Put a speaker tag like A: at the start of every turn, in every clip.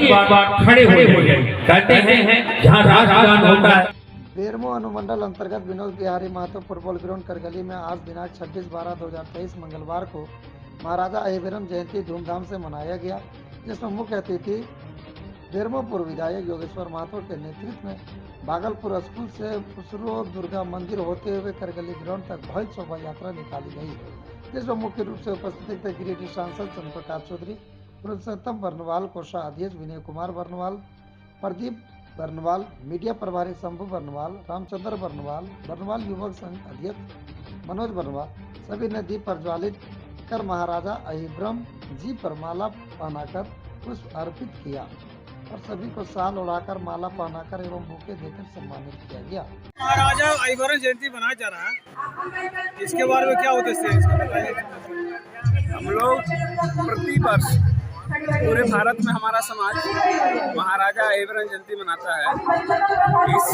A: एक बार खड़े हो जाइए। कहते हैं जहाँ राजगान होता है।
B: बेरमो अनुमंडल अंतर्गत विनोद बिहारी महतो फुटबॉल ग्राउंड करगली में आज दिनांक 26/12/2023 मंगलवार को महाराजा अहिबीरम जयंती धूमधाम से मनाया गया, जिसमें मुख्य अतिथि बेरमो पूर्व विधायक योगेश्वर महतो के नेतृत्व में भागलपुर स्कूल से खुसरो दुर्गा मंदिर होते हुए करगली ग्राउंड तक भव्य शोभा यात्रा निकाली गई, जिसमें मुख्य रूप से उपस्थित थे गिरिडीह सांसद चंद्र प्रकाश चौधरी, पुरुषोत्तम बर्नवाल, कोषाध्यक्ष विनय कुमार बर्नवाल, प्रदीप बर्नवाल, मीडिया प्रभारी शंभू बर्नवाल, रामचंद्र बर्नवाल, बर्नवाल युवक संघ अध्यक्ष मनोज बर्नवाल। सभी ने दीप प्रज्वलित कर महाराजा अहिबीरम जी पर माला पहनाकर पुष्प अर्पित किया और सभी को शाल उड़ाकर माला पहनाकर एवं बुके देकर सम्मानित किया गया।
C: महाराजा अहिबीरम जयंती मनाया जा रहा है, इसके बारे में क्या उद्देश्य है इसका बताइए।
D: हम लोग प्रति वर्ष पूरे भारत में हमारा समाज महाराजा अहिबीरम जयंती मनाता है। इस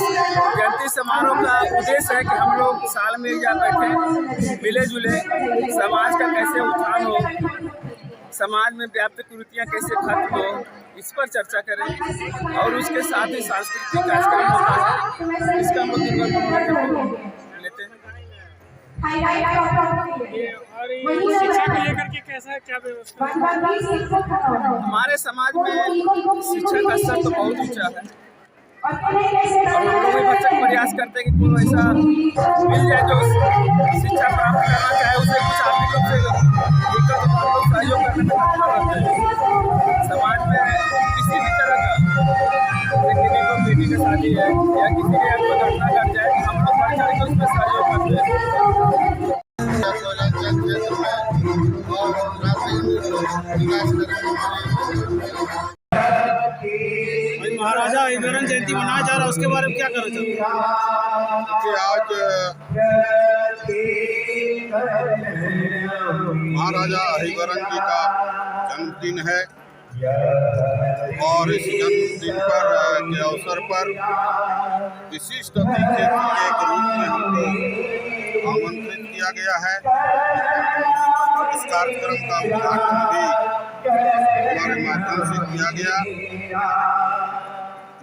D: जयंती समारोह का उद्देश्य है कि हम लोग साल में एक बार बैठे, मिले जुले, समाज का कैसे उत्थान हो, समाज में व्याप्त कुरीतियाँ कैसे खत्म हो, इस पर चर्चा करें। और उसके साथ ही सांस्कृतिक कार्यक्रम होता है, इसका हम लोग दिन भर मनोरंजन लेते हैं।
C: और शिक्षा को लेकर के कैसा क्या व्यवस्था है?
D: हमारे समाज में शिक्षा का स्तर तो बहुत ऊंचा है और हम लोग भी बच्चों को प्रयास करते हैं कि कोई ऐसा मिल जाए जो शिक्षा प्राप्त करना चाहे, उसे कुछ आर्थिक रूप से दिक्कत हो तो सहयोग करने में तत्पर रहते हैं। समाज में किसी भी तरह का किसी को बेटी की शादी है या किसी के यहाँ कोई घटना घट जाए, हम लोग बढ़ चढ़ के उसमें सहयोग करते हैं।
C: महाराजा अहिबीरम जयंती मनाया जा रहा है, उसके बारे में क्या कहना चाहते हैं?
E: आज महाराजा अहिबीरम जी का जन्मदिन है और इस जन्मदिन पर के अवसर पर विशिष्ट अतिथि के रूप में हमको आमंत्रित किया गया है। इस कार्यक्रम का उद्घाटन भी हमारे माध्यम से किया गया।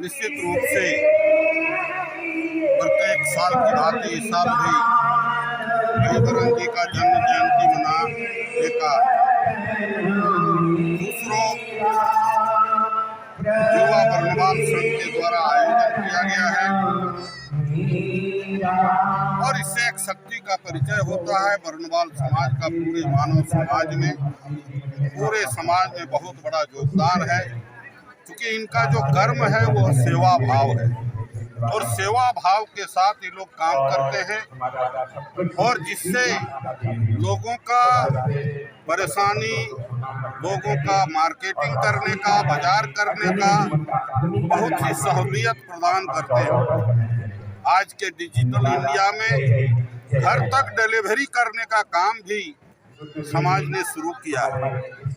E: निश्चित रूप से प्रत्येक साल की भांति इस साल भी अहिबीरम जी का जन्म जयंती मनाने का दूसरों युवा बर्नवाल संघ के द्वारा आयोजन किया गया है और इससे एक शक्ति का परिचय होता है बर्नवाल समाज का। पूरे मानव समाज में, पूरे समाज में बहुत बड़ा योगदान है, क्योंकि इनका जो कर्म है वो सेवा भाव है और सेवा भाव के साथ ये लोग काम करते हैं और जिससे लोगों का परेशानी, लोगों का मार्केटिंग करने का, बाजार करने का बहुत ही सहूलियत प्रदान करते हैं। आज के डिजिटल इंडिया में घर तक डिलीवरी करने का काम भी समाज ने शुरू किया है।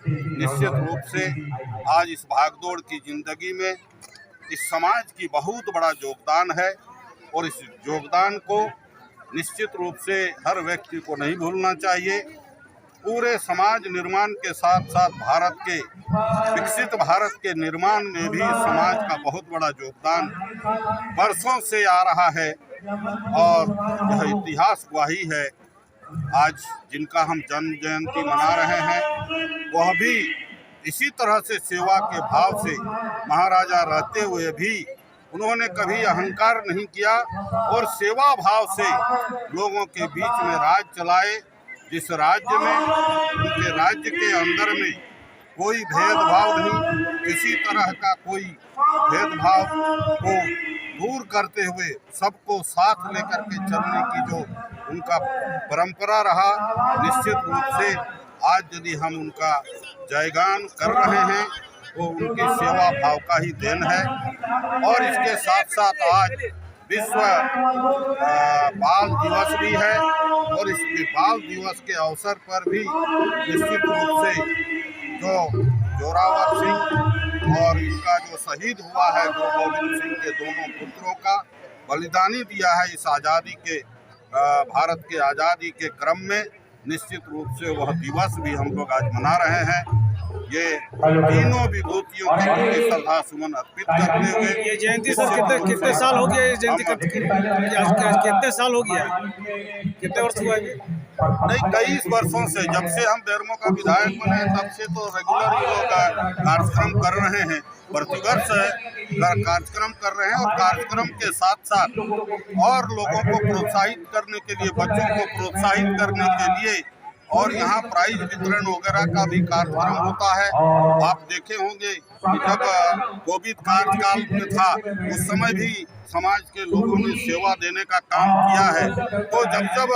E: निश्चित रूप से आज इस भागदौड़ की जिंदगी में इस समाज की बहुत बड़ा योगदान है और इस योगदान को निश्चित रूप से हर व्यक्ति को नहीं भूलना चाहिए। पूरे समाज निर्माण के साथ साथ भारत के विकसित भारत के निर्माण में भी समाज का बहुत बड़ा योगदान वर्षों से आ रहा है और यह इतिहास गवाही है। आज जिनका हम जन्म जयंती मना रहे हैं वह भी इसी तरह से सेवा के भाव से महाराजा रहते हुए भी उन्होंने कभी अहंकार नहीं किया और सेवा भाव से लोगों के बीच में राज चलाए। जिस राज्य में, उनके राज्य के अंदर में कोई भेदभाव नहीं, किसी तरह का कोई भेदभाव को दूर करते हुए सबको साथ लेकर के चलने की जो उनका परंपरा रहा, निश्चित रूप से आज यदि हम उनका जयगान कर रहे हैं वो उनकी सेवा भाव का ही देन है। और इसके साथ साथ आज विश्व बाल दिवस भी है और इस बाल दिवस के अवसर पर भी निश्चित रूप से जो जोरावर सिंह और इनका जो शहीद हुआ है गुरु गोविंद सिंह के दोनों पुत्रों का बलिदानी दिया है इस आज़ादी के भारत के आज़ादी के क्रम में, निश्चित रूप से वह दिवस भी हम लोग आज मना रहे हैं। ये तीनों विभूतियों के प्रति श्रद्धा सुमन अर्पित करते हुए
C: ये जयंती सर कितने साल हो गया? ये जयंती कितने साल हो गया? कितने वर्ष हुआ है?
E: नहीं, 23 वर्षों से, जब से हम बेरमो का विधायक बने तब से तो रेगुलर ही लोग कार्यक्रम कर रहे हैं, प्रतिवर्ष कार्यक्रम कर रहे हैं। और कार्यक्रम के साथ साथ और लोगों को प्रोत्साहित करने के लिए, बच्चों को प्रोत्साहित करने के लिए और यहाँ प्राइज वितरण वगैरह का भी कार्यक्रम होता है। आप देखे होंगे कि जब कोविड काल में था उस समय भी समाज के लोगों ने सेवा देने का काम किया है। तो जब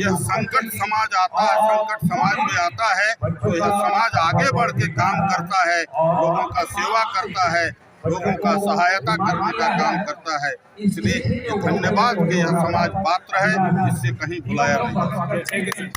E: यह संकट समाज आता है, संकट समाज में आता है, तो यह समाज आगे बढ़ के काम करता है, लोगों का सेवा करता है, लोगों का सहायता करने का काम करता है। इसलिए ये धन्यवाद के यह समाज पात्र है, इससे कहीं भुलाया नहीं।